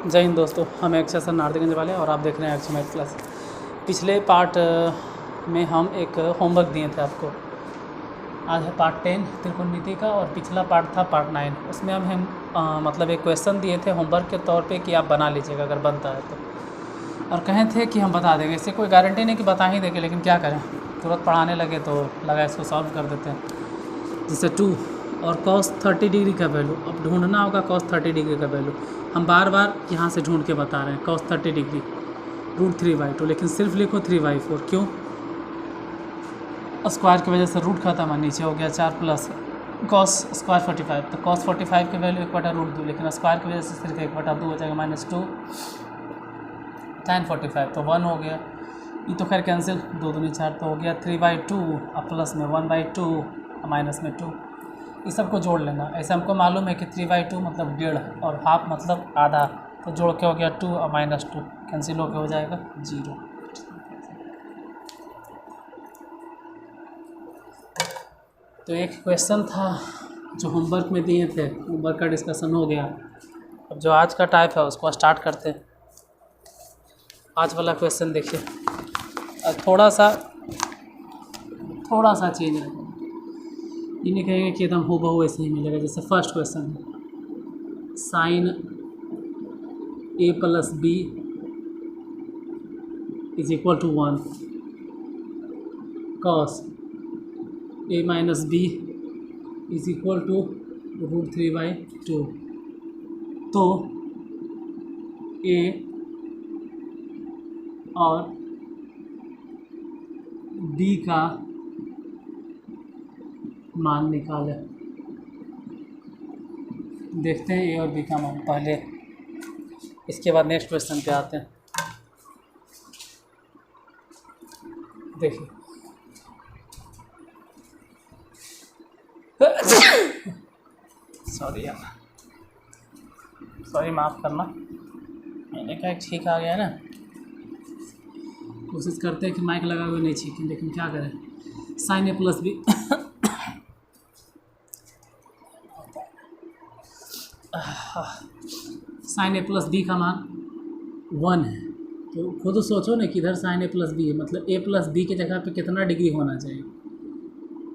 जय हिंद दोस्तों, हम अक्षय सर नारदीगंज वाले और आप देख रहे हैं अक्षय मैथ क्लास। पिछले पार्ट में हम एक होमवर्क दिए थे आपको। आज है पार्ट 10 त्रिकोणमिति का और पिछला पार्ट था पार्ट 9। उसमें हम मतलब एक क्वेश्चन दिए थे होमवर्क के तौर पे कि आप बना लीजिएगा अगर बनता है तो, और कहे थे कि हम बता देंगे। इससे कोई गारंटी नहीं कि बता ही देंगे, लेकिन क्या करें, तुरंत पढ़ाने लगे तो लगा इसको सॉल्व कर देते हैं। जैसे 2 और cos 30 डिग्री का वैल्यू, अब ढूंढना होगा cos 30 डिग्री का वैल्यू। हम बार बार यहाँ से ढूंढ के बता रहे हैं cos 30 डिग्री √3/2, लेकिन सिर्फ लिखो 3/4। क्यों? स्क्वायर की वजह से रूट खत्म है, नीचे हो गया 4 प्लस cos स्क्वायर 45। तो cos 45 की वैल्यू 1/√2, लेकिन स्क्वायर की वजह से सिर्फ 1/2 हो जाएगा, -2 tan 45 तो 1 हो गया। ये तो खैर कैंसिल, 2 दूनी 4 तो हो गया 3/2 और प्लस में 1/2 और माइनस में 2। इस सब को जोड़ लेना। ऐसे हमको मालूम है कि 3/2 मतलब 1.5 और हाफ मतलब आधा, तो जोड़ के हो गया 2 और -2 कैंसिल होकर हो जाएगा 0। तो एक क्वेश्चन था जो होमवर्क में दिए थे, होमवर्क का डिस्कशन हो गया। अब जो आज का टाइप है उसको स्टार्ट करते हैं। आज वाला क्वेश्चन देखिए, थोड़ा सा चेंज है। ये नहीं कहेंगे कि एकदम हूबहू ऐसे ही मिलेगा। जैसे फर्स्ट क्वेश्चन है sin a + b = 1, cos a - b = √3/2। तो a और b का मान निकालें। देखते हैं a और b का मान पहले, इसके बाद नेक्स्ट क्वेश्चन पे आते हैं। देखिए सॉरी माफ़ करना, मैंने कहा ठीक आ गया ना। कोशिश करते हैं कि माइक लगा हुए नहीं छीकें, लेकिन क्या करें, sin a + b sin a + b का मान 1 है। तो खुद सोचो ना कि इधर sin a + b है, मतलब a + b की जगह पे कितना डिग्री होना चाहिए।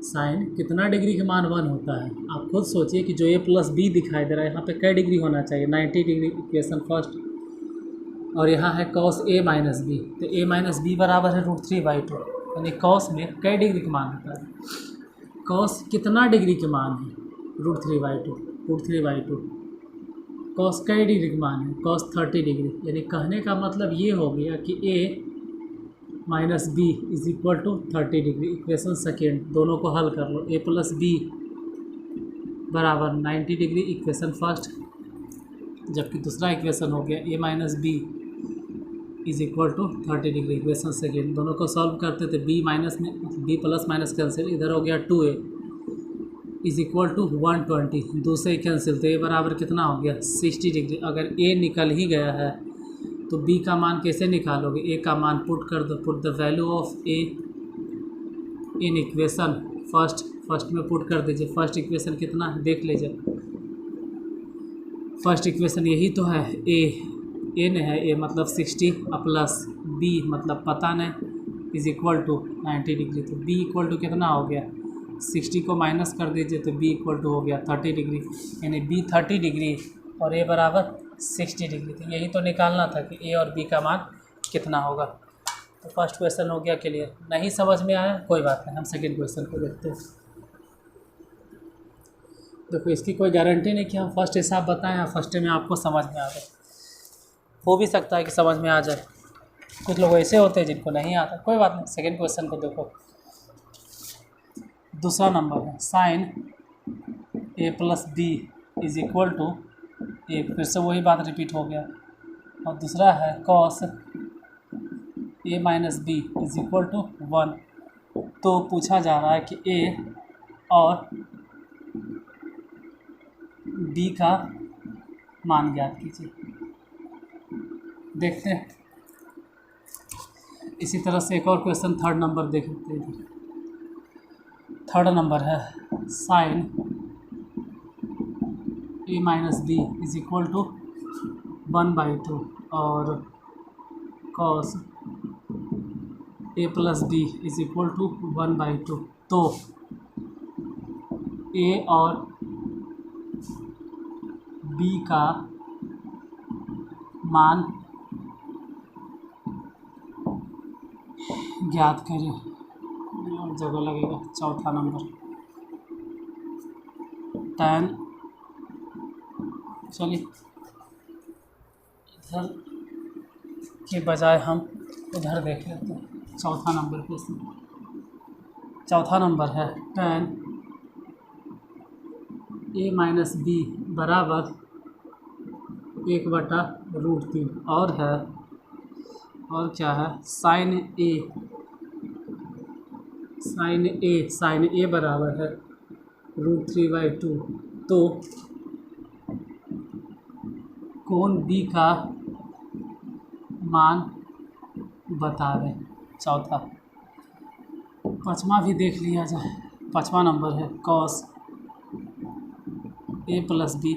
साइन कितना डिग्री का मान 1 होता है। आप खुद सोचिए कि जो a + b दिखाई दे रहा है यहाँ पे कै डिग्री होना चाहिए, 90 डिग्री। इक्वेशन फर्स्ट, और यहाँ है cos a - b, तो a - b बराबर है √3/2, यानी cos में कै डिग्री का मान होता है। cos कितना डिग्री के मान है? √3/2 cos कै डिग्री का मान है? cos 30 degree. यानी कहने का मतलब ये हो गया कि a - b = 30 degree. Equation second, दोनों को हल कर लो। a + b बराबर 90 डिग्री इक्वेशन फर्स्ट, जबकि दूसरा इक्वेशन हो गया a - b = 30 degree equation second. दोनों को सॉल्व करते थे, b प्लस माइनस कैंसिल, इधर हो गया 2a = 120, दूसरे कैंसिल, तो a बराबर कितना हो गया 60 डिग्री। अगर a निकल ही गया है तो b का मान कैसे निकालोगे? a का मान पुट कर दो, put the value of a in equation first में पुट कर दीजिए। फर्स्ट इक्वेशन कितना है देख लीजिए, फर्स्ट इक्वेशन यही तो है, a न है, a मतलब 60 प्लस b मतलब पता नहीं = 90 डिग्री। तो b = कितना हो गया, 60 को माइनस कर दीजिए तो b = हो गया 30 डिग्री, यानी b 30 डिग्री और a बराबर 60 डिग्री। तो यही तो निकालना था कि a और b का मान कितना होगा। तो फर्स्ट क्वेश्चन हो गया क्लियर। नहीं समझ में आया कोई बात नहीं, हम सेकेंड क्वेश्चन को देखते हैं। देखो इसकी कोई गारंटी नहीं कि हम फर्स्ट हिसाब बताएं और फर्स्ट में आपको समझ में आ जाए। हो भी सकता है कि समझ में आ जाए, कुछ लोग ऐसे होते हैं जिनको नहीं आता, कोई बात नहीं। सेकेंड क्वेश्चन को देखो, दूसरा नंबर है sin a + b = एक, फिर से वही बात रिपीट हो गया। और दूसरा है cos a - b = 1। तो पूछा जा रहा है कि a और b का मान ज्ञात कीजिए। देखते हैं। इसी तरह से एक और क्वेश्चन थर्ड नंबर देखते हैं। थर्ड नंबर है sin a - b = 1/2 और cos A plus B is equal to 1/2। तो ए और बी का मान ज्ञात करें। और जगह लगेगा चौथा नंबर tan, चलिए इधर के बजाय हम उधर देख लेते हैं। चौथा नंबर क्वेश्चन, चौथा नंबर है tan a माइनस बी बराबर 1/√3 और है, और क्या है, साइन ए बराबर है √3/2। तो कोण बी का मान बतावें। चौथा, पाँचवा भी देख लिया जाए। पाँचवा नंबर है cos A plus B.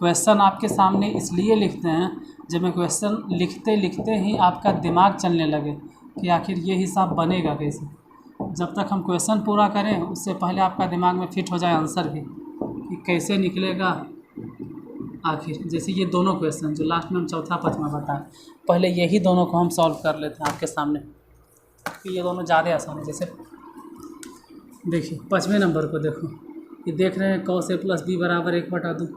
Question आपके सामने इसलिए लिखते हैं जब मैं क्वेश्चन लिखते लिखते ही आपका दिमाग चलने लगे कि आखिर ये हिसाब बनेगा कैसे। जब तक हम क्वेश्चन पूरा करें उससे पहले आपका दिमाग में फिट हो जाए आंसर भी कि कैसे निकलेगा आखिर। जैसे ये दोनों क्वेश्चन जो लास्ट में हम चौथा पाँचवा बताएं, पहले यही दोनों को हम सॉल्व कर लेते हैं आपके सामने, कि ये दोनों ज़्यादा आसान है। जैसे देखिए पाँचवें नंबर को देखो, ये देख रहे हैं कॉस ए प्लस बी बराबर 1/2।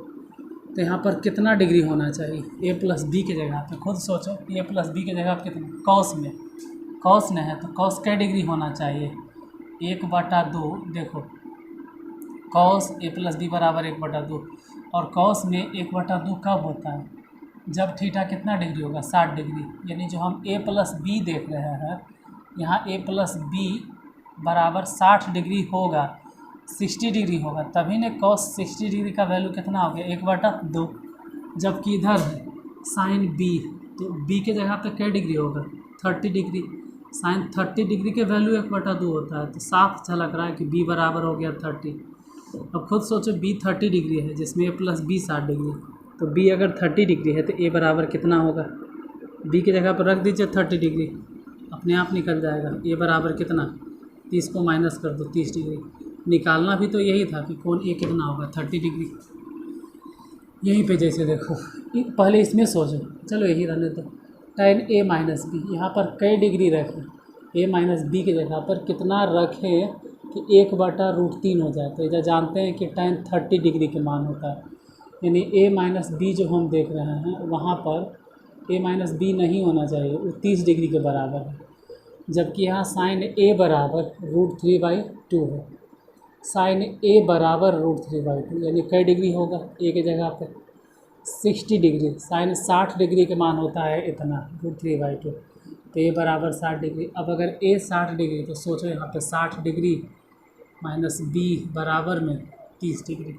तो यहाँ पर कितना डिग्री होना चाहिए ए प्लस बी की जगह पे? खुद सोचो, ए प्लस बी की जगह कितना, कॉस में है तो कॉस क्या डिग्री होना चाहिए? 1/2। देखो कॉस ए प्लस बी बराबर 1/2, और कॉस में 1/2 कब होता है? जब थीटा कितना डिग्री होगा? 60 डिग्री। यानी जो हम ए प्लस बी देख रहे हैं यहाँ ए प्लस बी बराबर 60 डिग्री होगा, 60 डिग्री होगा, तभी ने कॉस 60 डिग्री का वैल्यू कितना हो गया? 1/2। जबकि इधर है साइन बी, तो बी के जगह पे क्या डिग्री होगा? 30 डिग्री। साइन 30 डिग्री के वैल्यू 1/2 होता है, तो साफ झलक रहा है कि बी बराबर हो गया 30। अब खुद सोचो बी 30 डिग्री है जिसमें ए प्लस बी 60 डिग्री, तो बी अगर 30 डिग्री है तो ए बराबर कितना होगा? बी की जगह पर रख दीजिए 30 डिग्री, अपने आप निकल जाएगा। ए बराबर कितना? 30 को माइनस कर दो, 30 डिग्री। निकालना भी तो यही था कि कौन ए कितना होगा? 30 डिग्री। यहीं पे जैसे देखो पहले इसमें सोचो, चलो यही रहने दो। tan ए माइनस बी, यहाँ पर कई डिग्री रखें? ए माइनस बी की जगह पर कितना रखें कि 1/√3 हो जाए? तो इधर जानते हैं कि tan 30 डिग्री के मान होता है, यानी ए माइनस बी जो हम देख रहे हैं वहाँ पर ए माइनस बी नहीं होना चाहिए, वो 30 डिग्री के बराबर है। जबकि यहाँ साइन ए बराबर √3/2 है। साइन ए बराबर √3/2 यानी कई डिग्री होगा? ए की जगह पे 60 डिग्री। साइन 60 डिग्री के मान होता है इतना, √3/2, तो ए बराबर 60 डिग्री। अब अगर ए 60 डिग्री तो सोचो यहाँ पे 60 डिग्री माइनस बी बराबर में 30 डिग्री,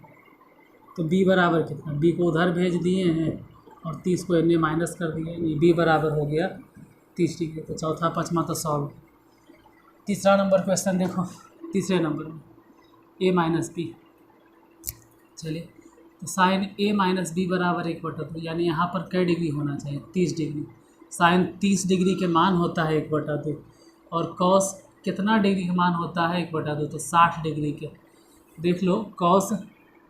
तो बी बराबर कितना? बी को उधर भेज दिए हैं और 30 को इन्हें माइनस कर दिए, ये बी बराबर हो गया 30 डिग्री। तो चौथा पाँचवा तो सॉल्व। तीसरा नंबर क्वेश्चन देखो, तीसरे नंबर में ए माइनस बी। चलिए तो साइन ए माइनस बी बराबर 1/2, यानी यहाँ पर कई डिग्री होना चाहिए? 30 डिग्री। साइन 30 डिग्री के मान होता है 1/2, और कॉस कितना डिग्री का मान होता है 1/2? तो 60 डिग्री के। देख लो कॉस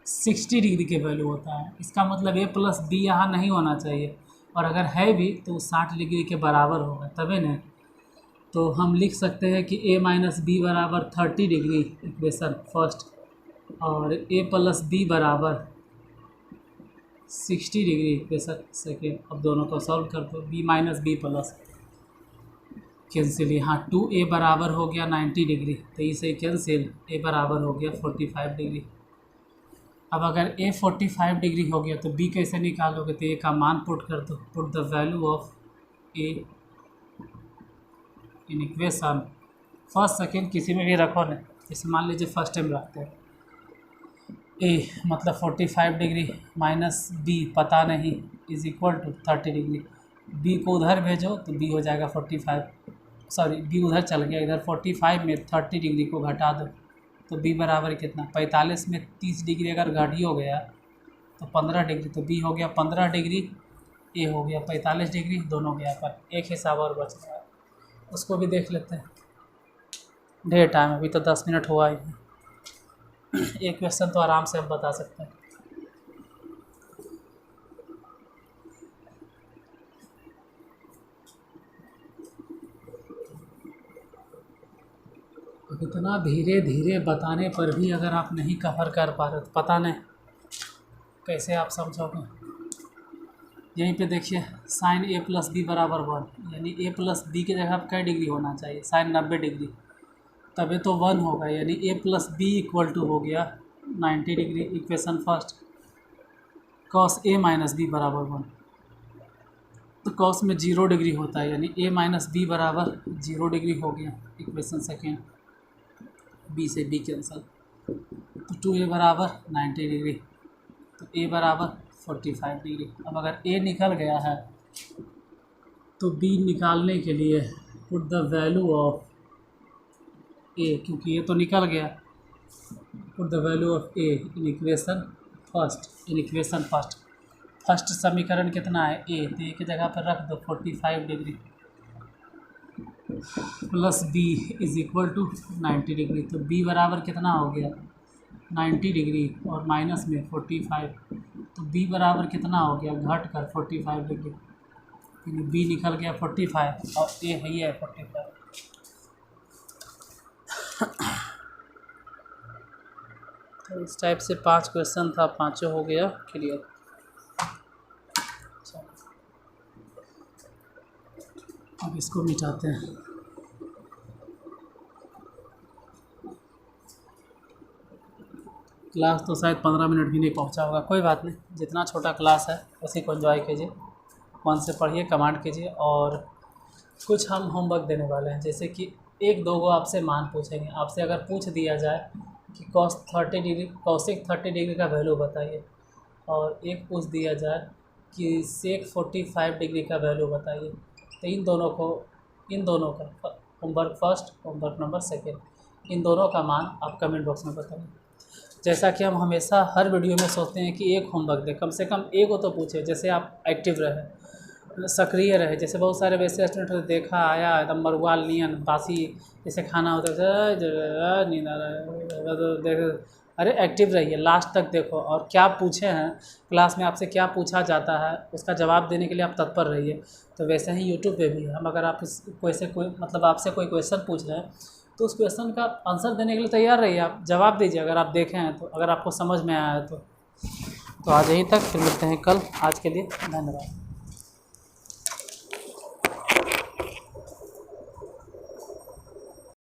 60 डिग्री के वैल्यू होता है, इसका मतलब ए प्लस बी यहाँ नहीं होना चाहिए, और अगर है भी तो 60 डिग्री के बराबर होगा तभी नहीं। तो हम लिख सकते हैं कि ए माइनस बी बराबर 30 डिग्री इक्वेशन फर्स्ट, और ए प्लस बी बराबर 60 डिग्री इक्वेशन सेकेंड। अब दोनों को सॉल्व कर दो, B minus B plus cancel, यहाँ 2a बराबर हो गया 90 डिग्री, तो इसे कैंसिल, a बराबर हो गया 45 डिग्री। अब अगर a 45 डिग्री हो गया तो b कैसे निकालोगे? तो a का मान पुट कर दो, put the value of a in equation first second किसी में भी रखो ना, जैसे मान लीजिए फर्स्ट टाइम रखते हैं a मतलब 45 डिग्री माइनस b पता नहीं is equal to 30 degree. b को उधर भेजो तो b हो जाएगा 45, सॉरी b उधर चल गया, इधर 45 में 30 डिग्री को घटा दो तो b बराबर कितना? 45 में 30 डिग्री अगर घट ही हो गया तो 15 डिग्री, तो b हो गया 15 डिग्री ए हो गया 45 डिग्री, दोनों के यहाँ पर एक हिसाब और बच रहा है, उसको भी देख लेते हैं। ढेर टाइम, अभी तो 10 मिनट हुआ ही है। एक क्वेश्चन तो आराम से हम बता सकते हैं। इतना धीरे धीरे बताने पर भी अगर आप नहीं कवर कर पा रहे तो पता नहीं कैसे आप समझोगे। यहीं पे देखिए साइन ए प्लस बी बराबर 1, यानी ए प्लस बी की जगह आप क्या डिग्री होना चाहिए, साइन 90 डिग्री, तभी तो 1 होगा, यानी ए प्लस बी इक्वल टू हो गया 90 degree. Equation first, cos A minus B बराबर 1, तो कॉस में 0 डिग्री होता है, यानी ए माइनस बी बराबर 0 डिग्री हो गया। इक्वेशन सेकेंड, बी से बी कैंसल, तो 2a बराबर 90 डिग्री, तो a बराबर 45 डिग्री। अब अगर a निकल गया है तो b निकालने के लिए put the value of a, क्योंकि ये तो निकल गया, put the value of a in equation first. In equation first समीकरण कितना है a, तो a की जगह पर रख दो 45 degree plus B is equal to 90 degree, तो बी बराबर कितना हो गया 90 डिग्री और माइनस में 45, तो बी बराबर कितना हो गया घट कर 45 डिग्री, यानी बी निकल गया 45 और ए है ही है 45। तो इस टाइप से 5 क्वेश्चन था, पाँचों हो गया क्लियर। अब इसको मिटाते हैं। क्लास तो शायद 15 मिनट भी नहीं पहुंचा होगा, कोई बात नहीं, जितना छोटा क्लास है उसी को एंजॉय कीजिए, मन से पढ़िए, कमांड कीजिए। और कुछ हम होमवर्क देने वाले हैं, जैसे कि एक दो को आपसे मान पूछेंगे। आपसे अगर पूछ दिया जाए कि कॉसिक 30 डिग्री का वैल्यू बताइए, और एक पूछ दिया जाए कि सेक 45 डिग्री का वैल्यू बताइए, तो इन दोनों का homework first, homework number second, इन दोनों का मान आप कमेंट बॉक्स में बताइए। जैसा कि हम हमेशा हर वीडियो में सोचते हैं कि एक होमवर्क दें, कम से कम एक को तो पूछे, जैसे आप एक्टिव रहे, सक्रिय रहे। जैसे बहुत सारे वैसे स्टूडेंट देखा आया एकदम मरुआल नियन बासी, जैसे खाना होता है नींद आ रहा है, देख, अरे एक्टिव रहिए, लास्ट तक देखो, और क्या पूछे हैं क्लास में, आपसे क्या पूछा जाता है उसका जवाब देने के लिए आप तत्पर रहिए। तो वैसे ही यूट्यूब पे भी हम अगर आप कोई मतलब आपसे कोई क्वेश्चन पूछ रहे हैं तो उस क्वेश्चन का आंसर देने के लिए तैयार रहिए, आप जवाब दीजिए अगर आप देखे हैं तो, अगर आपको समझ में आया है तो आज यहीं तक, फिर मिलते हैं कल। आज के लिए धन्यवाद।